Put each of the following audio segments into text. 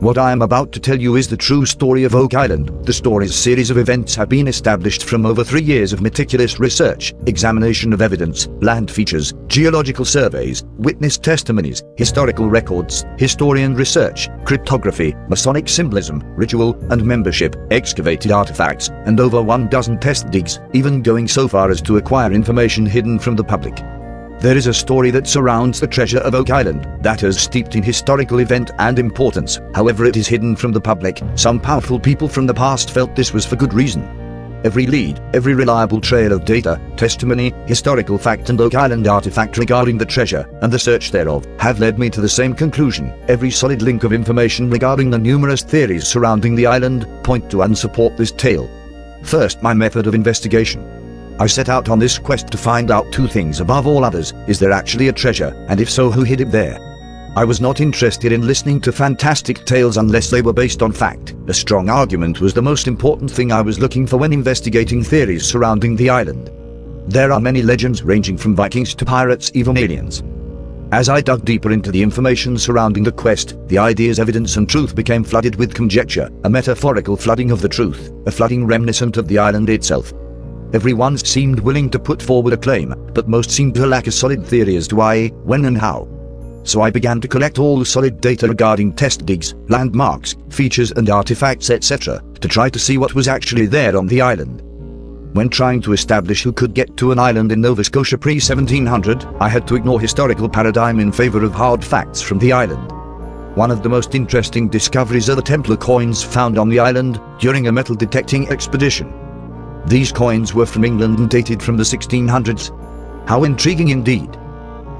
What I am about to tell you is the true story of Oak Island. The story's series of events have been established from over 3 years of meticulous research, examination of evidence, land features, geological surveys, witness testimonies, historical records, historian research, cryptography, Masonic symbolism, ritual and membership, excavated artifacts, and over 1 dozen test digs, even going so far as to acquire information hidden from the public. There is a story that surrounds the treasure of Oak Island that is steeped in historical event and importance. However, it is hidden from the public. Some powerful people from the past felt this was for good reason. Every lead, every reliable trail of data, testimony, historical fact and Oak Island artifact regarding the treasure and the search thereof have led me to the same conclusion. Every solid link of information regarding the numerous theories surrounding the island point to and support this tale. First, my method of investigation. I set out on this quest to find out 2 things above all others. Is there actually a treasure, and if so, who hid it there? I was not interested in listening to fantastic tales unless they were based on fact. A strong argument was the most important thing I was looking for when investigating theories surrounding the island. There are many legends ranging from Vikings to pirates, even aliens. As I dug deeper into the information surrounding the quest, the ideas, evidence and truth became flooded with conjecture, a metaphorical flooding of the truth, a flooding reminiscent of the island itself. Everyone seemed willing to put forward a claim, but most seemed to lack a solid theory as to why, when and how. So I began to collect all the solid data regarding test digs, landmarks, features and artifacts etc., to try to see what was actually there on the island. When trying to establish who could get to an island in Nova Scotia pre-1700, I had to ignore historical paradigm in favor of hard facts from the island. One of the most interesting discoveries are the Templar coins found on the island during a metal detecting expedition. These coins were from England and dated from the 1600s. How intriguing indeed.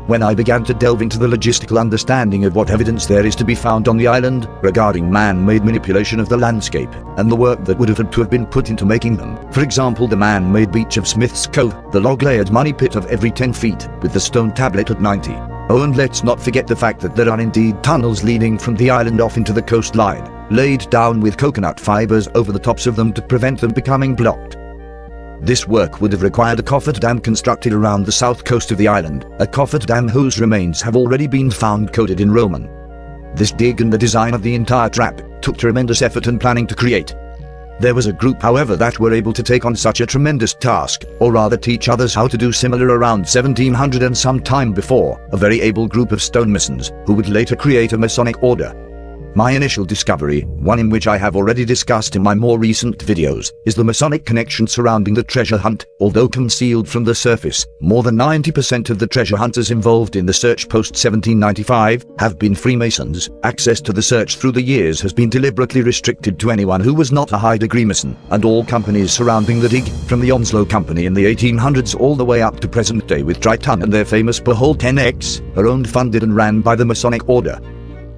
When I began to delve into the logistical understanding of what evidence there is to be found on the island regarding man-made manipulation of the landscape and the work that would have had to have been put into making them. For example, the man-made beach of Smith's Cove, the log-layered money pit of every 10 feet, with the stone tablet at 90. Oh, and let's not forget the fact that there are indeed tunnels leading from the island off into the coastline, laid down with coconut fibers over the tops of them to prevent them becoming blocked. This work would have required a coffered dam constructed around the south coast of the island, a coffered dam whose remains have already been found coded in Roman. This dig and the design of the entire trap took tremendous effort and planning to create. There was a group, however, that were able to take on such a tremendous task, or rather teach others how to do similar around 1700 and some time before, a very able group of stonemasons, who would later create a Masonic order. My initial discovery, one in which I have already discussed in my more recent videos, is the Masonic connection surrounding the treasure hunt. Although concealed from the surface, more than 90% of the treasure hunters involved in the search post-1795 have been Freemasons. Access to the search through the years has been deliberately restricted to anyone who was not a high-degree Mason, and all companies surrounding the dig, from the Onslow Company in the 1800s all the way up to present day with Triton and their famous Behold 10X, are owned, funded and ran by the Masonic Order.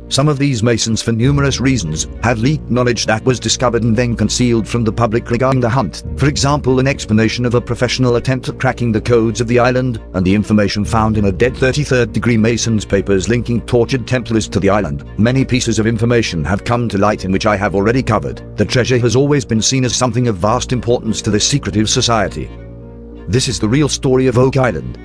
Some of these Masons, for numerous reasons, have leaked knowledge that was discovered and then concealed from the public regarding the hunt. For example, an explanation of a professional attempt at cracking the codes of the island, and the information found in a dead 33rd degree Mason's papers linking tortured Templars to the island. Many pieces of information have come to light in which I have already covered. The treasure has always been seen as something of vast importance to this secretive society. This is the real story of Oak Island.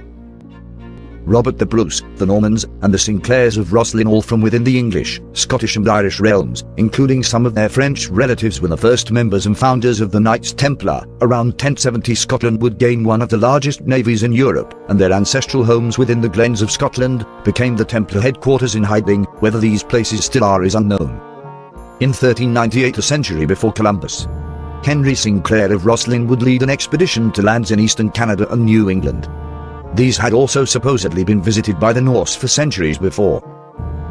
Robert the Bruce, the Normans, and the Sinclairs of Rosslyn, all from within the English, Scottish and Irish realms, including some of their French relatives, were the first members and founders of the Knights Templar. Around 1070 Scotland would gain one of the largest navies in Europe, and their ancestral homes within the glens of Scotland became the Templar headquarters in hiding. Whether these places still are is unknown. In 1398, a century before Columbus, Henry Sinclair of Rosslyn would lead an expedition to lands in eastern Canada and New England. These had also supposedly been visited by the Norse for centuries before.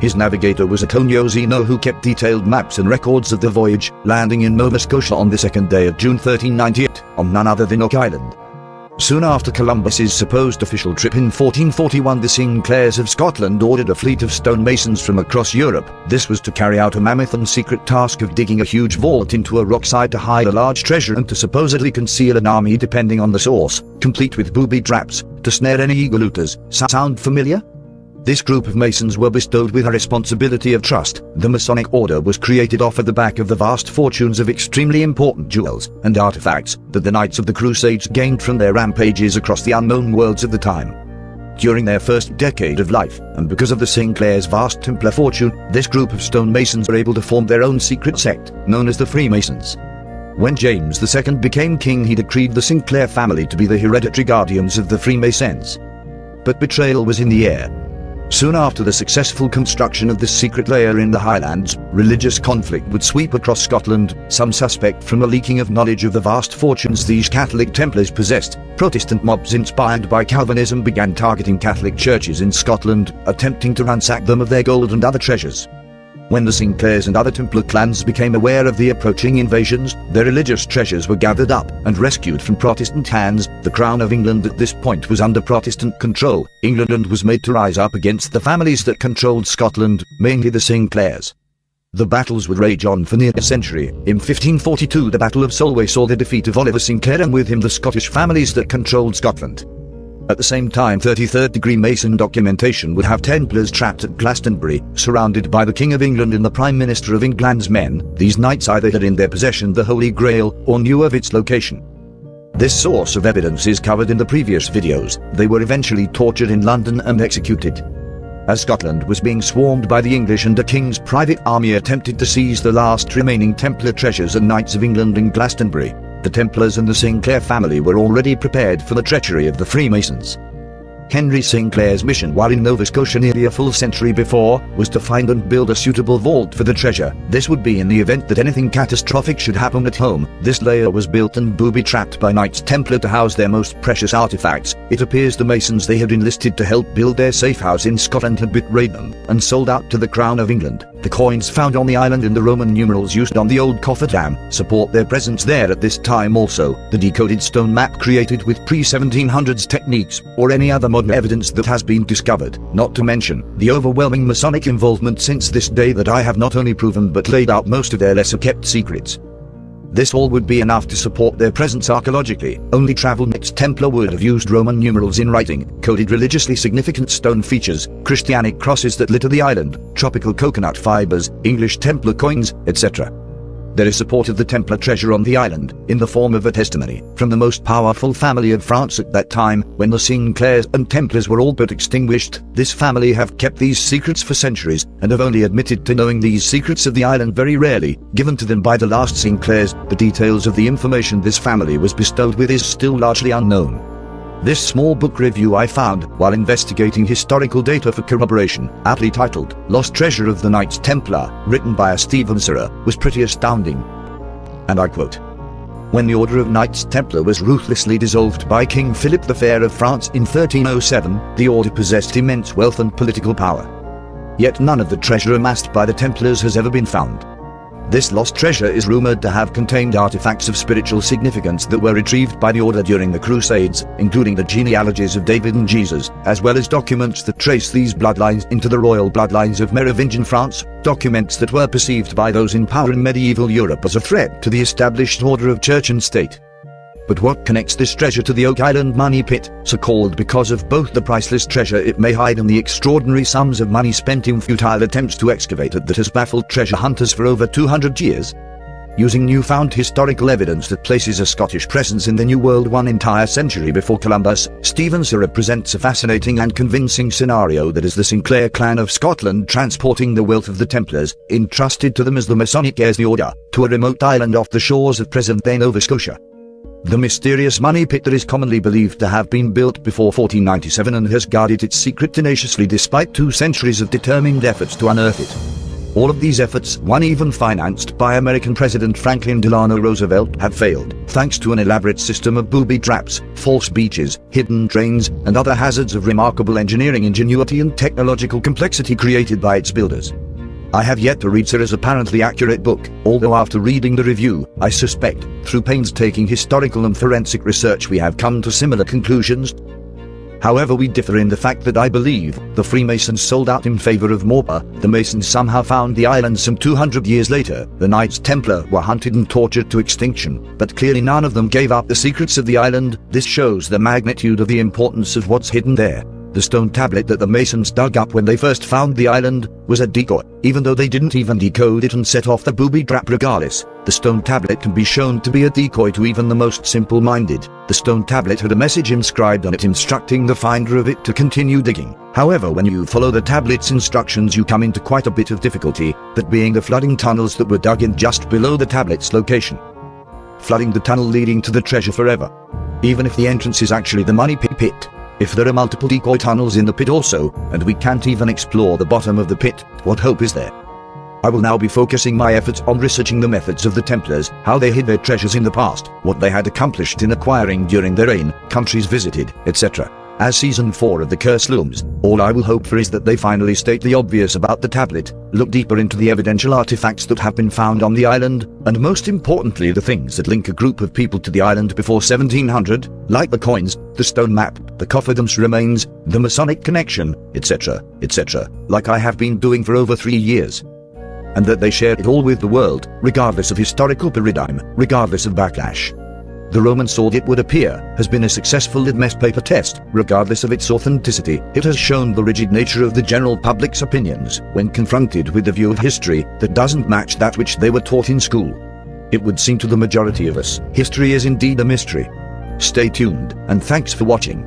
His navigator was Antonio Zeno, who kept detailed maps and records of the voyage, landing in Nova Scotia on the 2nd day of June 1398, on none other than Oak Island. Soon after Columbus's supposed official trip in 1441, the Sinclairs of Scotland ordered a fleet of stonemasons from across Europe. This was to carry out a mammoth and secret task of digging a huge vault into a rockside to hide a large treasure and to supposedly conceal an army, depending on the source, complete with booby traps to snare any eager looters. Sound familiar? This group of Masons were bestowed with a responsibility of trust. The Masonic Order was created off of the back of the vast fortunes of extremely important jewels and artifacts that the Knights of the Crusades gained from their rampages across the unknown worlds of the time. during their first decade of life, and because of the Sinclairs' vast Templar fortune, this group of stonemasons were able to form their own secret sect, known as the Freemasons. When James II became king, he decreed the Sinclair family to be the hereditary guardians of the Freemasons. But betrayal was in the air. Soon after the successful construction of this secret lair in the Highlands, religious conflict would sweep across Scotland. Some suspect from a leaking of knowledge of the vast fortunes these Catholic Templars possessed. Protestant mobs inspired by Calvinism began targeting Catholic churches in Scotland, attempting to ransack them of their gold and other treasures. When the Sinclairs and other Templar clans became aware of the approaching invasions, their religious treasures were gathered up and rescued from Protestant hands. The Crown of England at this point was under Protestant control. England was made to rise up against the families that controlled Scotland, mainly the Sinclairs. The battles would rage on for near a century. In 1542 the Battle of Solway saw the defeat of Oliver Sinclair and with him the Scottish families that controlled Scotland. At the same time, 33rd degree Mason documentation would have Templars trapped at Glastonbury, surrounded by the King of England and the Prime Minister of England's men. These knights either had in their possession the Holy Grail, or knew of its location. This source of evidence is covered in the previous videos. They were eventually tortured in London and executed. As Scotland was being swarmed by the English and the King's private army attempted to seize the last remaining Templar treasures and Knights of England in Glastonbury, the Templars and the Sinclair family were already prepared for the treachery of the Freemasons. Henry Sinclair's mission while in Nova Scotia nearly a full century before was to find and build a suitable vault for the treasure. This would be in the event that anything catastrophic should happen at home. This lair was built and booby-trapped by Knights Templar to house their most precious artifacts. It appears the Masons they had enlisted to help build their safe house in Scotland had betrayed them and sold out to the Crown of England. The coins found on the island and the Roman numerals used on the old cofferdam support their presence there at this time. Also, the decoded stone map created with pre-1700s techniques or any other modern evidence that has been discovered, not to mention the overwhelming Masonic involvement since this day that I have not only proven but laid out most of their lesser kept secrets. This all would be enough to support their presence archaeologically. Only traveled Knights Templar would have used Roman numerals in writing, coded religiously significant stone features, Christianic crosses that litter the island, tropical coconut fibers, English Templar coins, etc. There is support of the Templar treasure on the island, in the form of a testimony from the most powerful family of France at that time, when the Sinclairs and Templars were all but extinguished. This family have kept these secrets for centuries, and have only admitted to knowing these secrets of the island very rarely, given to them by the last Sinclairs. The details of the information this family was bestowed with is still largely unknown. This small book review I found while investigating historical data for corroboration, aptly titled Lost Treasure of the Knights Templar, written by a Stephen Surra, was pretty astounding. And I quote, "When the Order of Knights Templar was ruthlessly dissolved by King Philip the Fair of France in 1307, the order possessed immense wealth and political power. Yet none of the treasure amassed by the Templars has ever been found. This lost treasure is rumored to have contained artifacts of spiritual significance that were retrieved by the order during the Crusades, including the genealogies of David and Jesus, as well as documents that trace these bloodlines into the royal bloodlines of Merovingian France, documents that were perceived by those in power in medieval Europe as a threat to the established order of church and state. But what connects this treasure to the Oak Island money pit, so called because of both the priceless treasure it may hide and the extraordinary sums of money spent in futile attempts to excavate it that has baffled treasure hunters for over 200 years? Using newfound historical evidence that places a Scottish presence in the New World 1 entire century before Columbus, Stephen Surra presents a fascinating and convincing scenario that is the Sinclair clan of Scotland transporting the wealth of the Templars, entrusted to them as the Masonic heirs the order, to a remote island off the shores of present-day Nova Scotia. The mysterious money pit that is commonly believed to have been built before 1497 and has guarded its secret tenaciously despite 2 centuries of determined efforts to unearth it. All of these efforts, one even financed by American President Franklin Delano Roosevelt, have failed, thanks to an elaborate system of booby traps, false beaches, hidden drains, and other hazards of remarkable engineering ingenuity and technological complexity created by its builders. I have yet to read Surra's apparently accurate book, although after reading the review, I suspect, through painstaking historical and forensic research we have come to similar conclusions. However, we differ in the fact that I believe the Freemasons sold out in favor of Morpa. The Masons somehow found the island some 200 years later. The Knights Templar were hunted and tortured to extinction, but clearly none of them gave up the secrets of the island. This shows the magnitude of the importance of what's hidden there. The stone tablet that the masons dug up when they first found the island was a decoy, even though they didn't even decode it and set off the booby trap regardless. The stone tablet can be shown to be a decoy to even the most simple-minded. The stone tablet had a message inscribed on it instructing the finder of it to continue digging. However, when you follow the tablet's instructions you come into quite a bit of difficulty, that being the flooding tunnels that were dug in just below the tablet's location. Flooding the tunnel leading to the treasure forever. Even if the entrance is actually the money pit. If there are multiple decoy tunnels in the pit also, and we can't even explore the bottom of the pit, what hope is there? I will now be focusing my efforts on researching the methods of the Templars, how they hid their treasures in the past, what they had accomplished in acquiring during their reign, countries visited, etc. As Season 4 of The Curse looms, all I will hope for is that they finally state the obvious about the tablet, look deeper into the evidential artifacts that have been found on the island, and most importantly the things that link a group of people to the island before 1700, like the coins, the stone map, the cofferdam's remains, the Masonic connection, etc., etc., like I have been doing for over 3 years. And that they share it all with the world, regardless of historical paradigm, regardless of backlash. The Roman sword, it would appear, has been a successful litmus paper test, regardless of its authenticity. It has shown the rigid nature of the general public's opinions, when confronted with a view of history that doesn't match that which they were taught in school. It would seem to the majority of us, history is indeed a mystery. Stay tuned, and thanks for watching.